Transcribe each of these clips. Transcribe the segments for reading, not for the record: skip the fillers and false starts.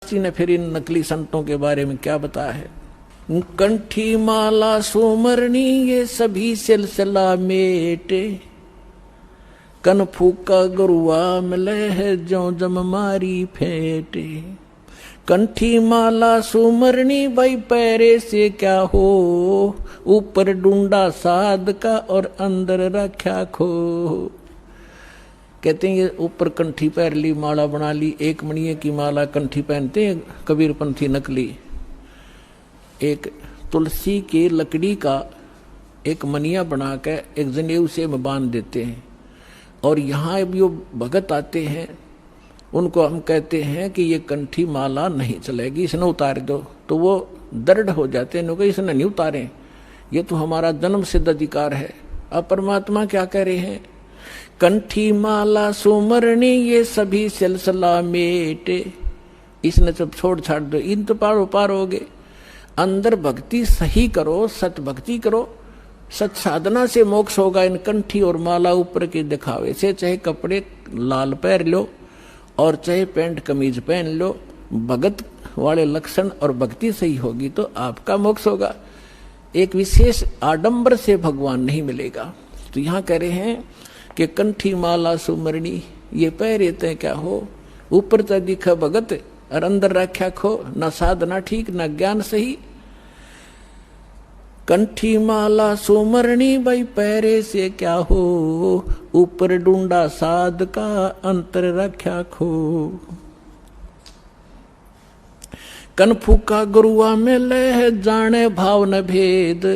किसी ने फिर इन नकली संतों के बारे में क्या बताया है। कंठी माला सुमरनी ये सभी सिलसिला मेटे, कन फूका गुरुआ मिले है जो जम मारी फेटे। कंठी माला सुमरनी भाई पैरे से क्या हो, ऊपर डूंडा साध का और अंदर रखा खो। कहते हैं ये ऊपर कंठी पहन ली, माला बना ली, एक मणिये की माला कंठी पहनते हैं कबीरपंथी नकली। एक तुलसी की लकड़ी का एक मनिया बना के एक जनेऊ से में बांध देते हैं, और यहाँ अब जो भगत आते हैं उनको हम कहते हैं कि ये कंठी माला नहीं चलेगी, इसने उतार दो, तो वो दृढ़ हो जाते हैं। इसने नहीं उतारे, ये तो हमारा जन्म सिद्ध अधिकार है। अब परमात्मा क्या कह रहे हैं, कंठी माला सुमरनी ये सभी सिलसिला मेटे। इसने सब छोड़ छाड़ दो, इन तो पारो पार हो गए। अंदर भक्ति सही करो, सत भक्ति करो, सत साधना से मोक्ष होगा। इन कंठी और माला ऊपर के दिखावे से, चाहे कपड़े लाल पहन लो और चाहे पैंट कमीज पहन लो, भगत वाले लक्षण और भक्ति सही होगी तो आपका मोक्ष होगा। एक विशेष आडंबर से भगवान नहीं मिलेगा। तो यहाँ कह रहे हैं कि कंठी माला सुमरनी ये पहरे ते क्या हो, ऊपर तो दिखा भगत और अंदर रख्या खो। न साधना ठीक न ज्ञान सही। कंठी माला सुमरनी भाई पैरे से क्या हो, ऊपर डूंडा साध का अंतर रख्या खो। कन फूका गुरुआ में ले जाने भाव न भेद,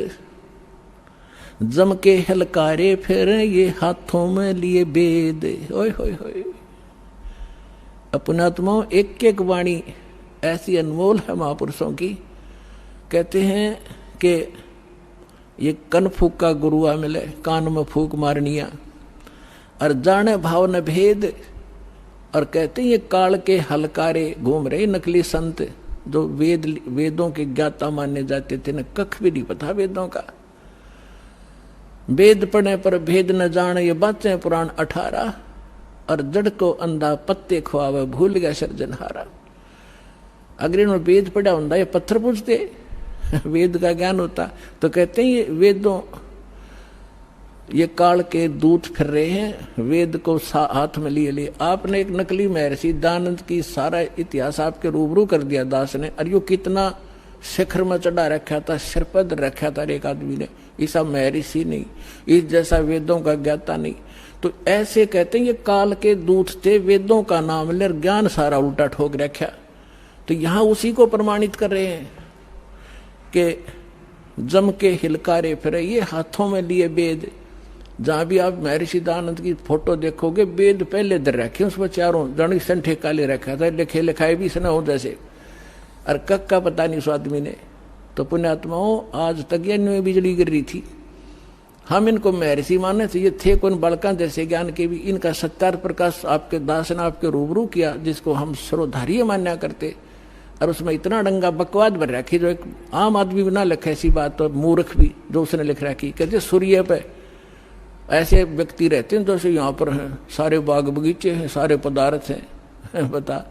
जम के हलकारे फिर ये हाथों में लिए बेद। ओए होए होए, अपने आत्माओं एक एक वाणी ऐसी अनमोल है महापुरुषों की। कहते हैं कि ये कन फूका गुरुआ मिले, कान में फूक मारनिया, और जाने भाव न भेद। और कहते हैं ये काल के हलकारे घूम रहे नकली संत जो वेदों के ज्ञाता माने जाते थे, न कख भी नहीं पता वेदों का। वेद पढ़ने पर भेद न जाने ये बातें पुराण 18, और जड़ को अंधा पत्ते खुआवे भूल गया सर्जनहारा। अगर इन्होंने वेद पढ़ा होता ये पत्थर पूछते, वेद का ज्ञान होता। तो कहते हैं ये वेदों, ये काल के दूत फिर रहे हैं, वेद को हाथ में लिए लिए। आपने एक नकली महर्षि दानंद की सारा इतिहास आपके रूबरू कर दिया दास ने, और यो कितना शिखर में चढ़ा रखा था, सिरपद रखा था एक आदमी ने। ऐसा महर्षि नहीं, इस जैसा वेदों का ज्ञाता नहीं। तो ऐसे कहते हैं ये काल के दूत थे, वेदों का नाम ले ज्ञान सारा उल्टा ठोक रखा। तो यहाँ उसी को प्रमाणित कर रहे हैं कि जम के हिलकारे फिरे ये हाथों में लिए वेद। जहां भी आप महर्षि दानंद की फोटो देखोगे, वेद पहले दर रखे, उसमें चारों जन संठे काले रखा था, लिखे लिखाए भी सना हो जैसे, और कक का पता नहीं उस आदमी ने। तो पुण्यात्माओं आज तक ये में बिजली गिर रही थी। हम इनको महर्षि माने थे, ये थे कौन बालका जैसे ज्ञान के भी। इनका सत्यार प्रकाश आपके दास ने आपके रूबरू किया, जिसको हम सर्वधार्य मान्या करते, और उसमें इतना डंगा बकवाद भर रखी जो एक आम आदमी भी ना लिखे ऐसी बात, तो मूर्ख भी जो उसने लिख रखी। कहते सूर्य पे ऐसे व्यक्ति रहते हैं जैसे यहाँ पर हैं, सारे बाग बगीचे हैं, सारे पदार्थ हैं। बता,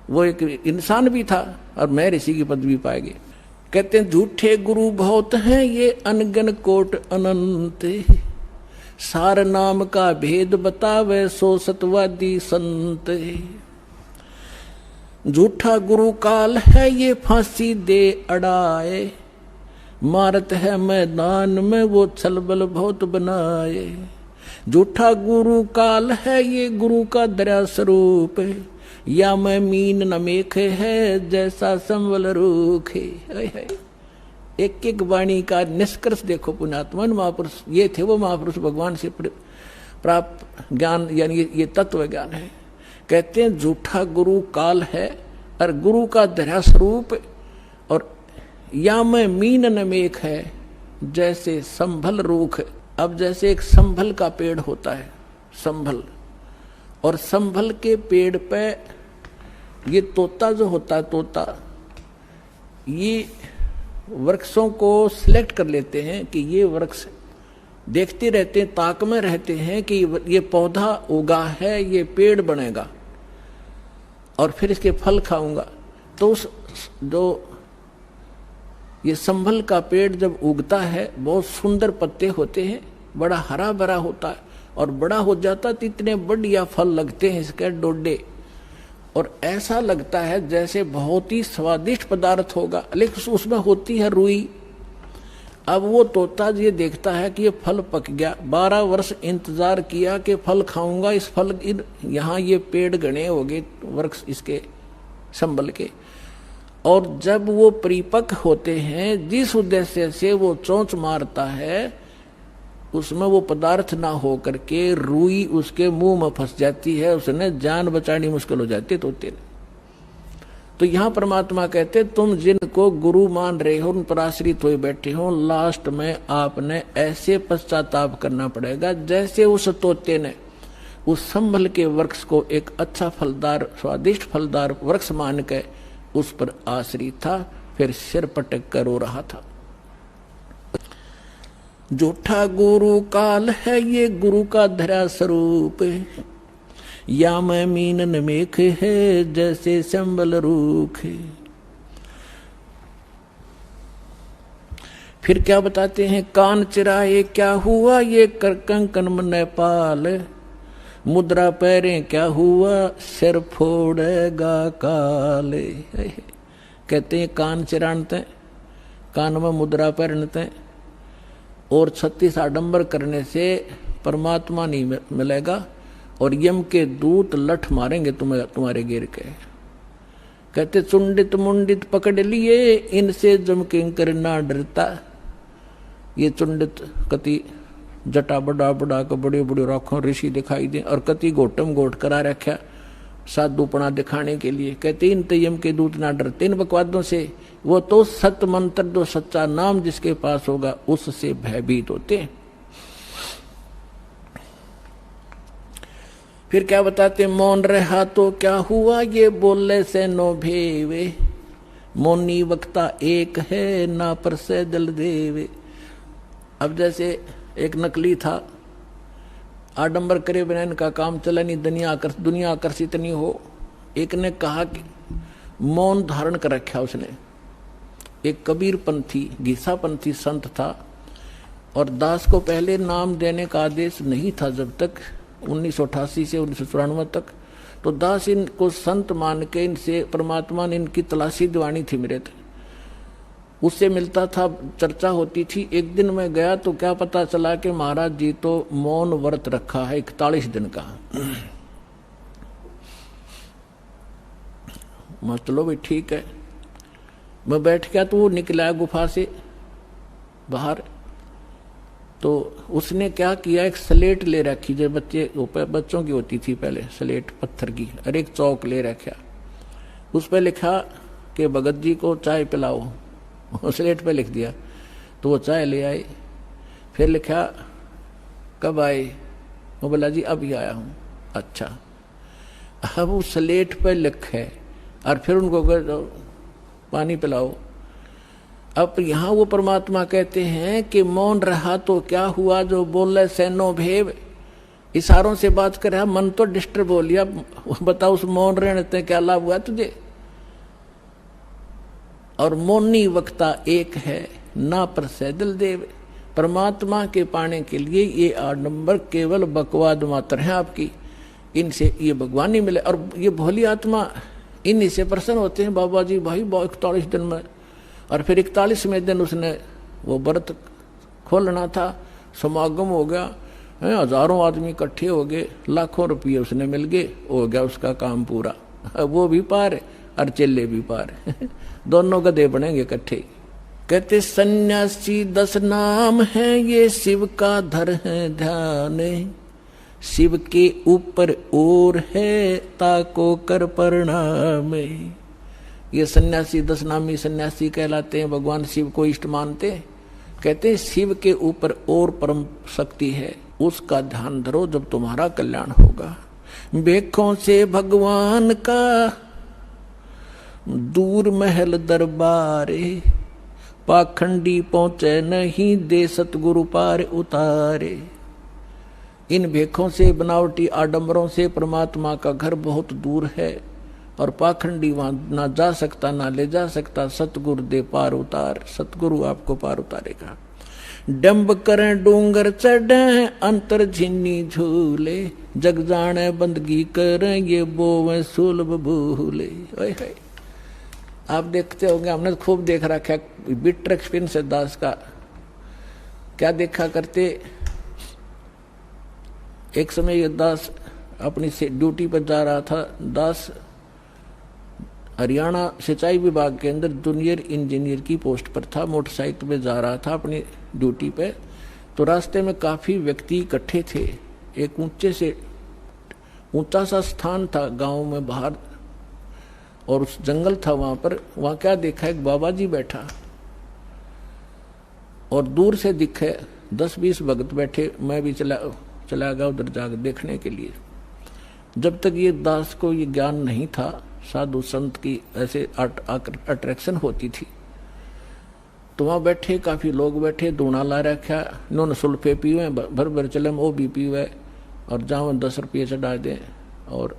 वो एक इंसान भी था और मैं ऋषि की पदवी पाएगी। कहते हैं झूठे गुरु बहुत हैं ये अनगन कोट अनंत, सार नाम का भेद बतावे सो सतवादी संत। झूठा गुरु काल है ये फांसी दे अड़ाए, मारत है मैदान में वो छलबल बहुत बनाए। झूठा गुरु काल है ये गुरु का दया स्वरूप, या मैं मीन न मेख है जैसा संवल रूख है। एक एक वाणी का निष्कर्ष देखो पुण्यात्मा। महापुरुष ये थे, वो महापुरुष भगवान से प्राप्त ज्ञान, यानी ये तत्व ज्ञान है। कहते हैं झूठा गुरु काल है और गुरु का दया स्वरूप, और या मैं मीन न मेख है जैसे संभल रूख। अब जैसे एक संभल का पेड़ होता है, संभल, और संभल के पेड़ पे ये तोता जो होता है, तोता ये वृक्षों को सिलेक्ट कर लेते हैं कि ये वृक्ष, देखते रहते हैं, ताक में रहते हैं कि ये पौधा उगा है, ये पेड़ बनेगा और फिर इसके फल खाऊंगा। तो जो ये संभल का पेड़ जब उगता है बहुत सुंदर पत्ते होते हैं, बड़ा हरा भरा होता है, और बड़ा हो जाता तो इतने बढ़िया फल लगते हैं इसके डोडे, और ऐसा लगता है जैसे बहुत ही स्वादिष्ट पदार्थ होगा, लेकिन उसमें होती है रुई। अब वो तोता ये देखता है कि ये फल पक गया, 12 वर्ष इंतजार किया कि फल खाऊंगा, इस फल यहाँ ये पेड़ घने हो गए वृक्ष इसके संभल के, और जब वो परिपक्व होते हैं जिस उद्देश्य से वो चोंच मारता है उसमें वो पदार्थ ना हो करके रुई उसके मुंह में फंस जाती है, उसने जान बचानी मुश्किल हो जाती है तोते ने। तो यहाँ परमात्मा कहते तुम जिनको गुरु मान रहे हो, उन पर आश्रित हुए बैठे हो, लास्ट में आपने ऐसे पश्चाताप करना पड़ेगा जैसे उस तोते ने उस संभल के वृक्ष को एक अच्छा फलदार स्वादिष्ट फलदार वृक्ष मान के उस पर आश्रित था, फिर सिर पटक कर रो रहा था। झूठा गुरु काल है ये गुरु का धरा स्वरूप, या मैं मीनन मेख है जैसे संबल रूख। फिर क्या बताते हैं, कान चिराए क्या हुआ ये कर कंकन मन पाल, मुद्रा पैरें क्या हुआ सिर फोड़ेगा काल। कहते हैं कान चिरानते, कान में मुद्रा पहनते और 36 आडंबर करने से परमात्मा नहीं मिलेगा, और यम के दूत लठ मारेंगे तुम्हारे गिर के। कहते चुंडित मुंडित पकड़ लिए इनसे जम किंकर ना डरता। ये चुंडित कति जटा बड़ा बड़ा को बड़े बड़े राखों ऋषि दिखाई दे, और कति गोटम गोट करा रखा साधुपना दिखाने के लिए। कहते इन यम के दूत ना डरते इन बकवादों से, वो तो सत मंत्र जो सच्चा नाम जिसके पास होगा उससे भयभीत होते। फिर क्या बताते, मौन रहा तो क्या हुआ ये बोले से नो भेवे, मौनी वक्ता एक है ना पर से जल देवे। अब जैसे एक नकली था, आडंबर करे बिना इनका काम चला नहीं, दुनिया आकर्षित नहीं हो। एक ने कहा कि मौन धारण कर रखा उसने, एक कबीर पंथी घिसा पंथी संत था, और दास को पहले नाम देने का आदेश नहीं था जब तक 1988 से 1994 तक। तो दास इनको संत मान के इनसे परमात्मा ने इनकी तलाशी दिवानी थी मेरे थे, उससे मिलता था, चर्चा होती थी। एक दिन मैं गया तो क्या पता चला कि महाराज जी तो मौन व्रत रखा है 41 दिन का। मैं चलो भाई ठीक है, मैं बैठ गया तो वो निकला गुफा से बाहर। तो उसने क्या किया, एक स्लेट ले रखी जो बच्चों की होती थी पहले, स्लेट पत्थर की, और एक चौक ले रखा, उस पर लिखा कि भगत जी को चाय पिलाओ, स्लेट पे लिख दिया। तो वो चाय ले आए, फिर लिखा कब आए, वो बोला जी अभी आया हूँ। अच्छा, अब वो स्लेट पे लिखे और फिर उनको पानी पिलाओ। अब यहाँ वो परमात्मा कहते हैं कि मौन रहा तो क्या हुआ जो बोले से नो भेव, इशारों से बात कर रहा, मन तो डिस्टर्ब हो लिया। बताओ उस मौन रहने से क्या लाभ हुआ तुझे। और मौनी वक्ता एक है ना पर सैदल देव, परमात्मा के पाने के लिए ये आडंबर केवल बकवाद मात्र है आपकी, इनसे ये भगवान नहीं मिले। और ये भोली आत्मा इन्हीं से प्रसन्न होते हैं, बाबा जी भाई 41 दिन में। और फिर 41वें दिन उसने वो व्रत खोलना था, समागम हो गया, हजारों आदमी इकट्ठे हो गए, लाखों रुपये उसने मिल गए, हो गया उसका काम पूरा। वो भी पार और चेले भी पार दोनों गधे बनेंगे इकट्ठे। कहते सन्यासी 10 नाम है ये शिव का धर है ध्यान, शिव के ऊपर और है ताको कर प्रणाम। ये सन्यासी 10 नामी सन्यासी कहलाते हैं, भगवान शिव को इष्ट मानते। कहते हैं शिव के ऊपर और परम शक्ति है, उसका ध्यान धरो जब तुम्हारा कल्याण होगा। बेखों से भगवान का दूर महल दरबारे, पाखंडी पहुंचे नहीं दे सतगुरु पार उतारे। इन भेखों से बनावटी आडंबरों से परमात्मा का घर बहुत दूर है, और पाखंडी वहां ना जा सकता ना ले जा सकता। सतगुरु दे पार उतार, सतगुरु आपको पार उतारेगा। डंब करें डूंगर चढ़े अंतर झिन्नी झूले, जग जाने बंदगी करें ये बोवे सुलभ भूले। आप देखते होंगे, हमने तो खूब देख रखा है बिटर एक्सपीरियंस है दास का। क्या देखा करते, एक समय ये दास अपनी ड्यूटी पर जा रहा था। दास हरियाणा सिंचाई विभाग के अंदर जूनियर इंजीनियर की पोस्ट पर था। मोटरसाइकिल पे जा रहा था अपनी ड्यूटी पे, तो रास्ते में काफी व्यक्ति इकट्ठे थे। एक ऊंचा सा स्थान था गांव में बाहर, और उस जंगल था वहां पर। वहां क्या देखा, एक बाबा जी बैठा, और दूर से दिखे 10-20 भगत बैठे। मैं भी चला गया उधर जाकर देखने के लिए। जब तक ये दास को ये ज्ञान नहीं था साधु संत की ऐसे अट्रैक्शन होती थी, तो वहां बैठे काफी लोग बैठे, दूना ला रखा, इन्होंने सुल्फे पीवे, भर भर चले वो भी पीवे, और जहां 10 रुपये चढ़ा दें। और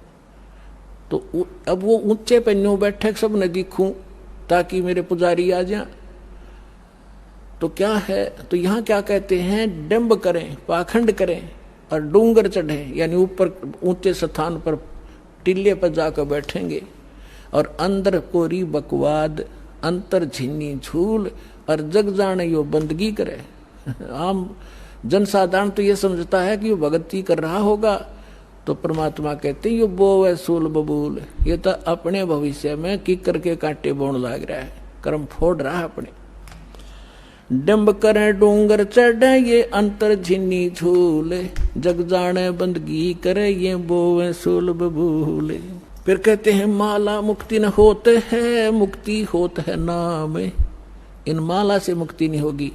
तो अब वो ऊंचे पे न्यू बैठे, सब ने दिखूं ताकि मेरे पुजारी आ जाए। तो क्या है, तो यहाँ क्या कहते हैं, डंब करें, पाखंड करें और डूंगर चढ़े, यानी ऊपर ऊंचे स्थान पर टिल्ले पर जाकर बैठेंगे। और अंदर कोरी बकवाद अंतर झिन्नी झूल, और जग जाने यो बंदगी करे। आम जनसाधारण तो ये समझता है कि वो भगती कर रहा होगा, तो परमात्मा कहते हैं यो बोवे सूल बबूल, ये तो अपने भविष्य में की करके कांटे बोन लग रहा है, कर्म फोड़ रहा है अपने। डंब करे डूंगर चढ़े ये अंतर झिन्नी झूले, जग जाने बंदगी करे ये बोवे सूल बबूले। फिर कहते हैं माला मुक्ति न होते है, मुक्ति होत है नाम। इन माला से मुक्ति नहीं होगी,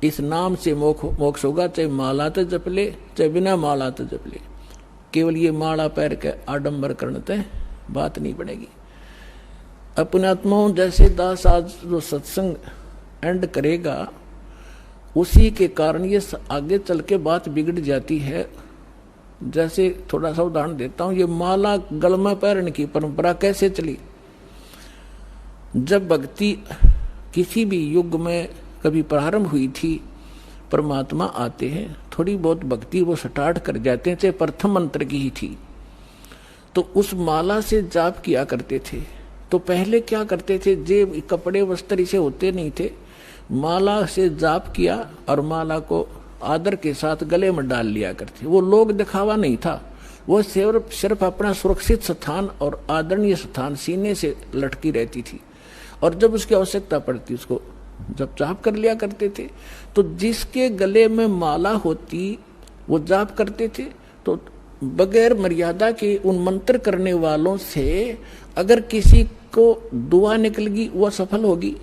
इस नाम से मोक्ष होगा। चाहे माला तो जप ले, चाहे बिना माला तो जप ले। केवल ये माला पैर के आडंबर करते बात नहीं बनेगी। अपने आत्माओं जैसे दास आज जो सत्संग एंड करेगा, उसी के कारण ये आगे चल के बात बिगड़ जाती है। जैसे थोड़ा सा उदाहरण देता हूं, ये माला गल में पहनने की परंपरा कैसे चली। जब भक्ति किसी भी युग में कभी प्रारंभ हुई थी, परमात्मा आते हैं, थोड़ी बहुत भक्ति वो स्टार्ट कर जाते हैं, चाहे प्रथम मंत्र की ही थी, तो उस माला से जाप किया करते थे। तो पहले क्या करते थे, जेब कपड़े वस्त्र इसे होते नहीं थे, माला से जाप किया और माला को आदर के साथ गले में डाल लिया करते। वो लोग दिखावा नहीं था, वो सिर्फ अपना सुरक्षित स्थान और आदरणीय स्थान सीने से लटकी रहती थी। और जब उसकी आवश्यकता पड़ती उसको जब जाप कर लिया करते थे। तो जिसके गले में माला होती वो जाप करते थे। तो बगैर मर्यादा के उन मंत्र करने वालों से अगर किसी को दुआ निकल गई वह सफल होगी।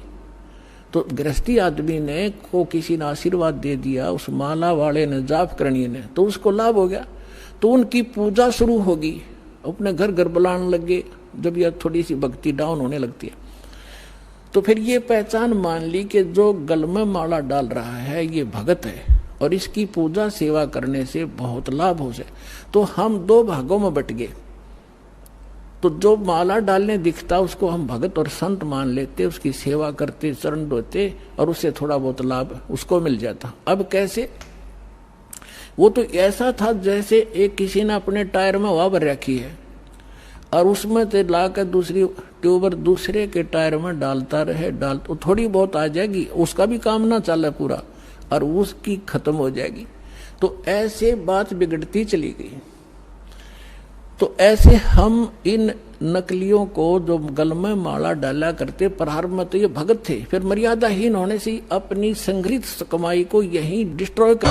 तो गृहस्थी आदमी ने को किसी ने आशीर्वाद दे दिया, उस माला वाले ने जाप करनी ने, तो उसको लाभ हो गया। तो उनकी पूजा शुरू होगी, अपने घर घर बुलाने लगे। जब यह थोड़ी सी भक्ति डाउन होने लगती है, तो फिर ये पहचान मान ली कि जो गल में माला डाल रहा है ये भगत है और इसकी पूजा सेवा करने से बहुत लाभ हो जाए। तो हम 2 भागों में बट गए। तो जो माला डालने दिखता उसको हम भगत और संत मान लेते, उसकी सेवा करते, चरण धोते और उससे थोड़ा बहुत लाभ उसको मिल जाता। अब कैसे, वो तो ऐसा था जैसे एक किसी ने अपने टायर में हवा भर रखी है और उसमें से लाकर दूसरी ट्यूबर दूसरे के टायर में डालता रहे, तो थोड़ी बहुत आ जाएगी, उसका भी काम ना चले पूरा और उसकी खत्म हो जाएगी। तो ऐसे बात बिगड़ती चली गई। तो ऐसे हम इन नकलियों को जो गल में माला डाला करते, प्रारंभ में तो ये भगत थे, फिर मर्यादाहीन होने से अपनी संग्रहित कमाई को यहीं डिस्ट्रॉय कर